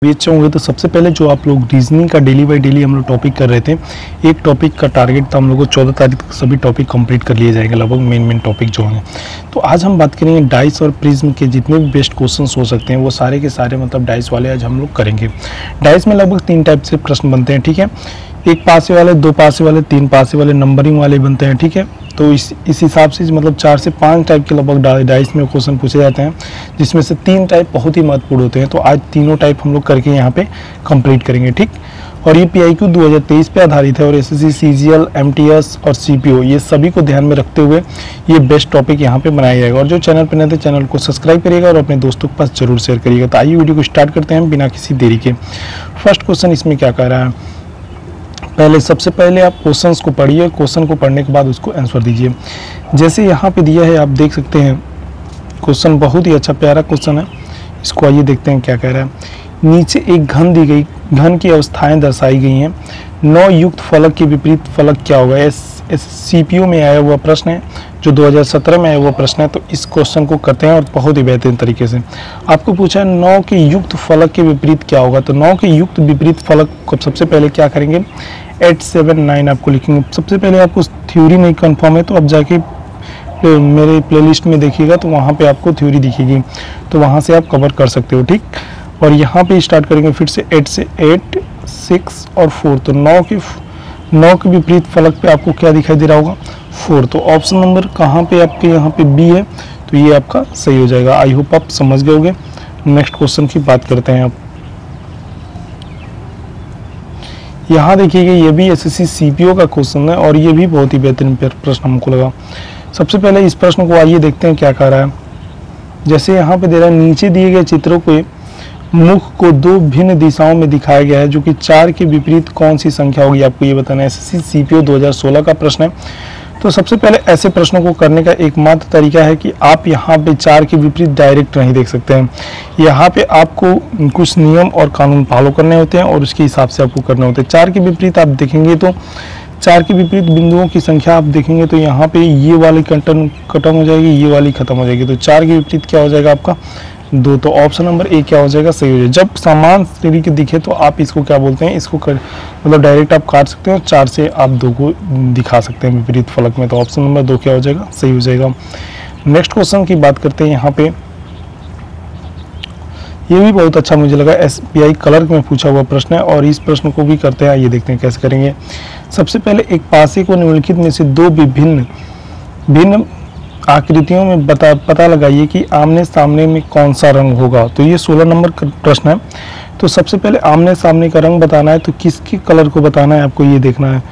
अच्छा होंगे। तो सबसे पहले जो आप लोग रीजनिंग का डेली बाय डेली हम लोग टॉपिक कर रहे थे, एक टॉपिक का टारगेट था हम लोग को 14 तारीख तक सभी टॉपिक कंप्लीट कर लिए जाएंगे, लगभग मेन टॉपिक जो हैं। तो आज हम बात करेंगे डाइस और प्रिज्म के जितने भी बेस्ट क्वेश्चंस हो सकते हैं वो सारे के सारे मतलब डाइस वाले आज हम लोग करेंगे। डाइस में लगभग 3 टाइप से प्रश्न बनते हैं, ठीक है। 1 पासे वाले, 2 पासे वाले, 3 पासे वाले, नंबरिंग वाले बनते हैं, ठीक है। तो इस हिसाब से मतलब 4 से 5 टाइप के लगभग डाइस में क्वेश्चन पूछे जाते हैं, जिसमें से 3 टाइप बहुत ही महत्वपूर्ण होते हैं। तो आज तीनों टाइप हम लोग करके यहाँ पे कंप्लीट करेंगे, ठीक। और ये PIQ 2023 पे आधारित है और SSC, CGL, MTS और CPO ये सभी को ध्यान में रखते हुए ये बेस्ट टॉपिक यहाँ पे बनाया जाएगा। और जो चैनल पर नए थे चैनल को सब्सक्राइब करिएगा और अपने दोस्तों के पास जरूर शेयर करिएगा। तो आइए वीडियो को स्टार्ट करते हैं बिना किसी देरी के। फर्स्ट क्वेश्चन इसमें क्या कह रहा है, सबसे पहले आप क्वेश्चंस को पढ़िए, क्वेश्चन को पढ़ने के बाद उसको आंसर दीजिए। जैसे यहाँ पे दिया है आप देख सकते हैं, क्वेश्चन बहुत ही अच्छा प्यारा क्वेश्चन है। इसको आइए देखते हैं क्या कह रहा है। नीचे एक घन दी गई, घन की अवस्थाएं दर्शाई गई हैं। 9 युक्त फलक के विपरीत फलक क्या होगा। CPO में आया हुआ प्रश्न है, जो 2017 में आया हुआ प्रश्न है। तो इस क्वेश्चन को करते हैं और बहुत ही बेहतरीन तरीके से। आपको पूछा है 9 के युक्त फलक के विपरीत क्या होगा। तो 9 के युक्त विपरीत फलक को सबसे पहले क्या करेंगे, 8, 7, 9 आपको लिखेंगे। सबसे पहले आपको थ्योरी नहीं कंफर्म है तो आप जाके मेरे प्लेलिस्ट में देखिएगा, तो वहाँ पे आपको थ्योरी दिखेगी, तो वहाँ से आप कवर कर सकते हो, ठीक। और यहाँ पे स्टार्ट करेंगे फिर से 8 से 8, 6 और 4। तो 9 के विपरीत फलक पे आपको क्या दिखाई दे रहा होगा, 4। तो ऑप्शन नंबर कहाँ पे आपके यहाँ पे B है, तो ये आपका सही हो जाएगा। आई होप आप समझ गए होंगे। नेक्स्ट क्वेश्चन की बात करते हैं आप। यहाँ देखिएगा ये भी SSC CPO का क्वेश्चन है और ये भी बहुत ही बेहतरीन प्रश्न हमको लगा। सबसे पहले इस प्रश्न को आइए देखते हैं क्या कह रहा है। जैसे यहाँ पे दे रहा है, नीचे दिए गए चित्रों के मुख को 2 भिन्न दिशाओं में दिखाया गया है, जो कि 4 के विपरीत कौन सी संख्या होगी, आपको ये बताना है। SSC CPO 2016 का प्रश्न है। तो सबसे पहले ऐसे प्रश्नों को करने का एकमात्र तरीका है कि आप यहाँ पे 4 के विपरीत डायरेक्ट नहीं देख सकते हैं। यहाँ पे आपको कुछ नियम और कानून फॉलो करने होते हैं और उसके हिसाब से आपको करने होते हैं। 4 के विपरीत आप देखेंगे तो 4 के विपरीत बिंदुओं की संख्या आप देखेंगे तो यहाँ पे ये वाली खत्म हो जाएगी, ये वाली खत्म हो जाएगी। तो 4 के विपरीत क्या हो जाएगा आपका 2। तो ऑप्शन नंबर A क्या हो जाएगा, सही हो जाएगा। जब समान तरीके दिखे तो आप इसको क्या बोलते हैं, इसको मतलब डायरेक्ट आप काट सकते हैं और 4 से आप 2 को दिखा सकते हैं विपरीत फलक में। तो ऑप्शन नंबर 2 क्या हो जाएगा, सही हो जाएगा। नेक्स्ट क्वेश्चन की बात करते हैं। यहाँ पे ये भी बहुत अच्छा मुझे लगा, SBI क्लर्क में पूछा हुआ प्रश्न है और इस प्रश्न को भी करते हैं। ये देखते हैं कैसे करेंगे। सबसे पहले एक पासे को निम्नलिखित में से 2 भिन्न आकृतियों में पता लगाइए कि आमने सामने में कौन सा रंग होगा। तो ये 16 नंबर का प्रश्न है। तो सबसे पहले आमने सामने का रंग बताना है, तो किसके कलर को बताना है आपको ये देखना है।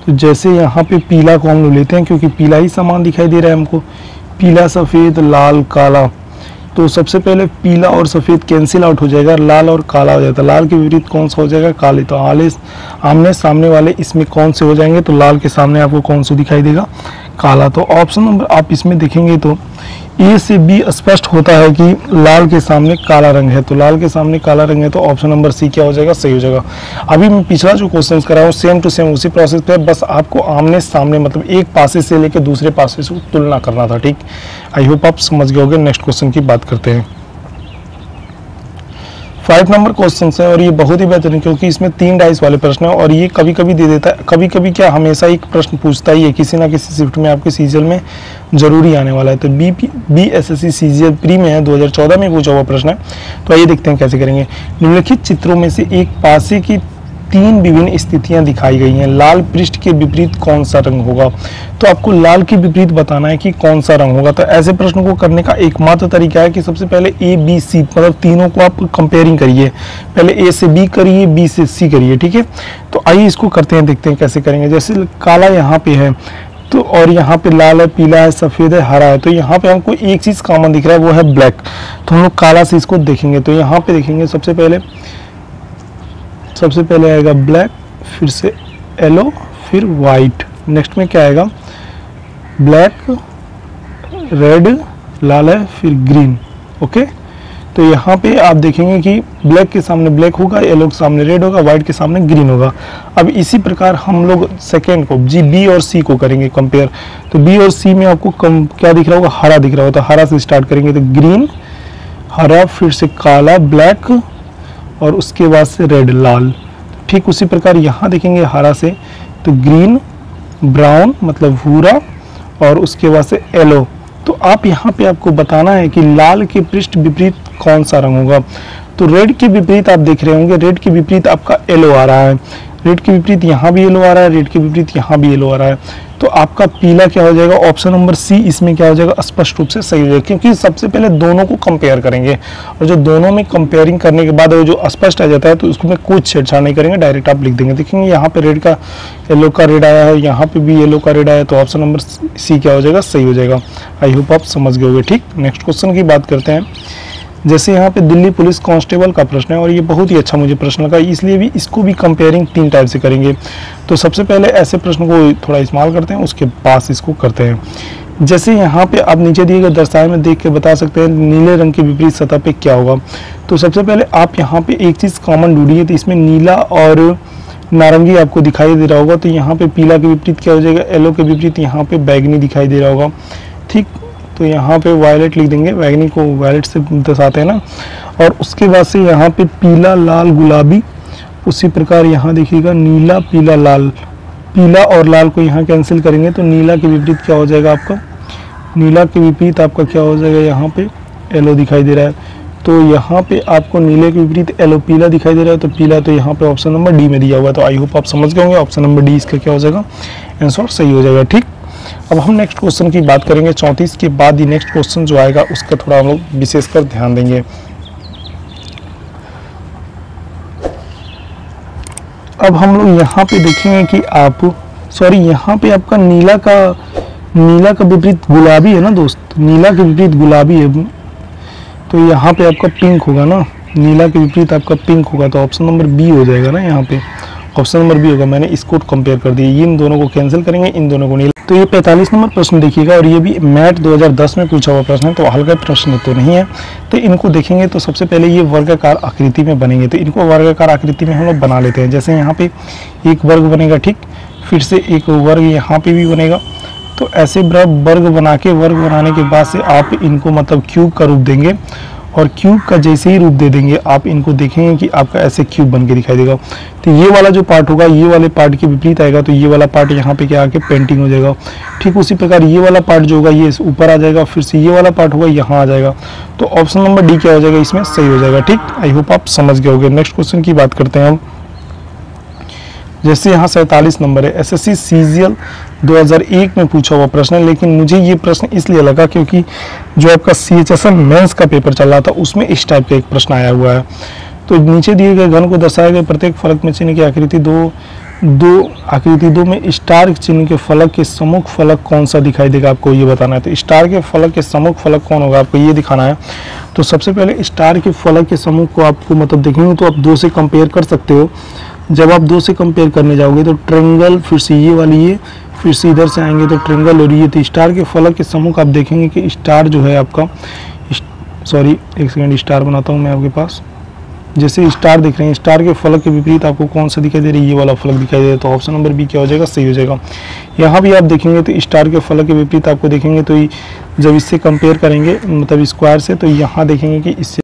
तो जैसे यहाँ पे पीला को हम लोग लेते हैं क्योंकि पीला ही सामान दिखाई दे रहा है हमको, पीला, सफ़ेद, लाल, काला। तो सबसे पहले पीला और सफ़ेद कैंसिल आउट हो जाएगा, लाल और काला हो जाता है। लाल के विपरीत कौन सा हो जाएगा, काले। तो आमने सामने वाले इसमें कौन से हो जाएंगे, तो लाल के सामने आपको कौन सा दिखाई देगा, काला। तो ऑप्शन नंबर आप इसमें देखेंगे तो A से B स्पष्ट होता है कि लाल के सामने काला रंग है। तो लाल के सामने काला रंग है तो ऑप्शन नंबर C क्या हो जाएगा, सही हो जाएगा। अभी मैं पिछला जो क्वेश्चन कर रहा हूँ सेम टू सेम उसी प्रोसेस पे, बस आपको आमने सामने मतलब एक पासे से लेकर दूसरे पासे से तुलना करना था, ठीक। आई होप आप समझ गए होंगे। नेक्स्ट क्वेश्चन की बात करते हैं। 5 नंबर क्वेश्चन है और ये बहुत ही बेहतरीन क्योंकि इसमें 3 डाइस वाले प्रश्न है और ये कभी कभी दे देता है, कभी कभी क्या हमेशा एक प्रश्न पूछता ही है, किसी ना किसी शिफ्ट में आपके CGL में जरूरी आने वाला है। तो B SSC CGL प्री में है, 2014 में पूछा हुआ प्रश्न है। तो आइए देखते हैं कैसे करेंगे। निम्नलिखित चित्रों में से एक पासे की 3 विभिन्न स्थितियां दिखाई गई हैं, लाल पृष्ठ के विपरीत कौन सा रंग होगा। तो आपको लाल के विपरीत बताना है कि कौन सा रंग होगा। तो ऐसे प्रश्नों को करने का एकमात्र तरीका है कि सबसे पहले A B C मतलब तीनों को आप कंपेयरिंग करिए। पहले A से B करिए, B से C करिए, ठीक है। तो आइए इसको करते हैं, देखते हैं कैसे करेंगे। जैसे काला यहाँ पे है तो और यहाँ पे लाल है, पीला है, सफ़ेद है, हरा है। तो यहाँ पे हमको एक चीज़ कॉमन दिख रहा है, वो है ब्लैक। तो हम लोग काला से इसको देखेंगे। तो यहाँ पे देखेंगे सबसे पहले आएगा ब्लैक, फिर से येलो, फिर वाइट। नेक्स्ट में क्या आएगा, ब्लैक, रेड, लाल है, फिर ग्रीन। ओके। तो यहाँ पे आप देखेंगे कि ब्लैक के सामने ब्लैक होगा, येलो के सामने रेड होगा, व्हाइट के सामने ग्रीन होगा। अब इसी प्रकार हम लोग सेकेंड को B और C को करेंगे कंपेयर। तो B और C में आपको क्या दिख रहा होगा, हरा दिख रहा होगा। तो हरा से स्टार्ट करेंगे तो ग्रीन, हरा, फिर से काला, ब्लैक, और उसके बाद से रेड लाल। ठीक उसी प्रकार यहाँ देखेंगे हरा से तो ग्रीन, ब्राउन मतलब भूरा, और उसके बाद से येलो। तो आप यहाँ पे आपको बताना है कि लाल के पृष्ठ विपरीत कौन सा रंग होगा। तो रेड के विपरीत आप देख रहे होंगे, रेड के विपरीत आपका येलो आ रहा है, रेड के विपरीत यहाँ भी येलो आ रहा है, रेड के विपरीत यहाँ भी येलो आ रहा है। तो आपका पीला क्या हो जाएगा, ऑप्शन नंबर सी इसमें क्या हो जाएगा, स्पष्ट रूप से सही हो जाएगा। क्योंकि सबसे पहले दोनों को कंपेयर करेंगे और जो दोनों में कंपेयरिंग करने के बाद वो जो स्पष्ट आ जाता है तो उसको में कुछ छेड़छाड़ नहीं करेंगे, डायरेक्ट आप लिख देंगे। देखेंगे यहाँ पे रेड का येलो का रेड आया है, यहाँ पे भी येलो का रेड आया है, तो ऑप्शन नंबर सी क्या हो जाएगा, सही हो जाएगा। आई होप आप समझ गए होंगे। ठीक, नेक्स्ट क्वेश्चन की बात करते हैं। जैसे यहाँ पे दिल्ली पुलिस कांस्टेबल का प्रश्न है और ये बहुत ही अच्छा मुझे प्रश्न लगा, इसलिए भी इसको भी कंपेयरिंग 3 टाइप से करेंगे। तो सबसे पहले ऐसे प्रश्न को थोड़ा इस्तेमाल करते हैं, उसके बाद इसको करते हैं। जैसे यहाँ पे आप नीचे दिए गए दर्शाए में देख के बता सकते हैं नीले रंग के विपरीत सतह पे क्या होगा। तो सबसे पहले आप यहाँ पे एक चीज़ कॉमन ढूंढिए, तो इसमें नीला और नारंगी आपको दिखाई दे रहा होगा। तो यहाँ पे पीला के विपरीत क्या हो जाएगा, येलो के विपरीत यहाँ पे बैगनी दिखाई दे रहा होगा। ठीक, तो यहाँ पे वायलेट लिख देंगे, बैगनी को वायलेट से दर्शाते हैं ना। और उसके बाद से यहाँ पे पीला, लाल, गुलाबी। उसी प्रकार यहाँ देखिएगा नीला, पीला, लाल। पीला और लाल को यहाँ कैंसिल करेंगे तो नीला के विपरीत क्या हो जाएगा आपका, नीला के विपरीत आपका क्या हो जाएगा, यहाँ पे येलो दिखाई दे रहा है। तो यहाँ पे आपको नीले के विपरीत येलो, पीला दिखाई दे रहा है, तो पीला तो यहाँ पे ऑप्शन नंबर डी में दिया हुआ है। तो आई होप आप समझ गए होंगे, ऑप्शन नंबर डी इसका क्या हो जाएगा, आंसर सही हो जाएगा। ठीक, अब हम नेक्स्ट क्वेश्चन की बात करेंगे। 34 के बाद ही नेक्स्ट क्वेश्चन जो आएगा उसका थोड़ा हम लोग विशेषकर ध्यान देंगे। अब हम लोग यहाँ पे देखेंगे कि आप यहाँ पे आपका नीला का विपरीत गुलाबी है ना दोस्त, नीला के विपरीत गुलाबी है, तो यहाँ पे आपका पिंक होगा ना, नीला के विपरीत आपका पिंक होगा, तो ऑप्शन नंबर बी हो जाएगा ना, यहाँ पे ऑप्शन नंबर बी होगा। मैंने इसको कंपेयर कर दिया, इन दोनों को कैंसिल करेंगे, इन दोनों को नीला। तो ये 45 नंबर प्रश्न देखिएगा और ये भी मैट 2010 में पूछा हुआ प्रश्न है, तो हल्का प्रश्न तो नहीं है। तो इनको देखेंगे तो सबसे पहले ये वर्गाकार आकृति में बनेंगे, तो इनको वर्गाकार आकृति में हम लोग बना लेते हैं। जैसे यहाँ पे एक वर्ग बनेगा, ठीक, फिर से एक वर्ग यहाँ पे भी बनेगा। तो ऐसे वर्ग बनाने के बाद से आप इनको मतलब क्यूब का रूप देंगे और क्यूब का जैसे ही रूप दे देंगे आप इनको देखेंगे कि आपका ऐसे क्यूब बन के दिखाई देगा। तो ये वाला जो पार्ट होगा ये वाले पार्ट के विपरीत आएगा, तो ये वाला पार्ट यहाँ पे क्या आके पेंटिंग हो जाएगा। ठीक उसी प्रकार ये वाला पार्ट जो होगा ये ऊपर आ जाएगा, फिर से ये वाला पार्ट होगा यहाँ आ जाएगा। तो ऑप्शन नंबर डी क्या हो जाएगा, इसमें सही हो जाएगा। ठीक, आई होप आप समझ गए होंगे। नेक्स्ट क्वेश्चन की बात करते हैं हम। जैसे यहाँ 47 नंबर है, एसएससी सीजीएल 2001 में पूछा हुआ प्रश्न है, लेकिन मुझे ये प्रश्न इसलिए लगा क्योंकि जो आपका सीएचएसएल मेंस का पेपर चल रहा था उसमें इस टाइप का एक प्रश्न आया हुआ है। तो नीचे दिए गए घन को दर्शाए गए प्रत्येक फलक में चिन्ह की आकृति आकृति 2 में स्टार चिन्ह के फलक के सम्मुख फलक कौन सा दिखाई देगा, आपको ये बताना है। तो स्टार के फलक के सम्मुख फलक कौन होगा, आपको ये दिखाना है। तो सबसे पहले स्टार के फलक के सम्मुख को आपको मतलब देखेंगे तो आप 2 से कंपेयर कर सकते हो। जब आप 2 से कंपेयर करने जाओगे तो ट्रायंगल, फिर से ये वाली ये, फिर से इधर से आएंगे तो ट्रायंगल और ये। तो स्टार के फलक के सम्मुख आप देखेंगे कि स्टार जो है आपका, एक सेकंड स्टार बनाता हूँ मैं आपके पास। जैसे स्टार दिख रहे हैं, स्टार के फलक के विपरीत आपको कौन सा दिखाई दे रहा है, ये वाला फलक दिखाई दे रहा है। तो ऑप्शन नंबर बी क्या हो जाएगा, सही हो जाएगा। यहाँ भी आप देखेंगे तो स्टार के फलक के विपरीत आपको देखेंगे तो जब इससे कंपेयर करेंगे मतलब स्क्वायर से, तो यहाँ देखेंगे कि इससे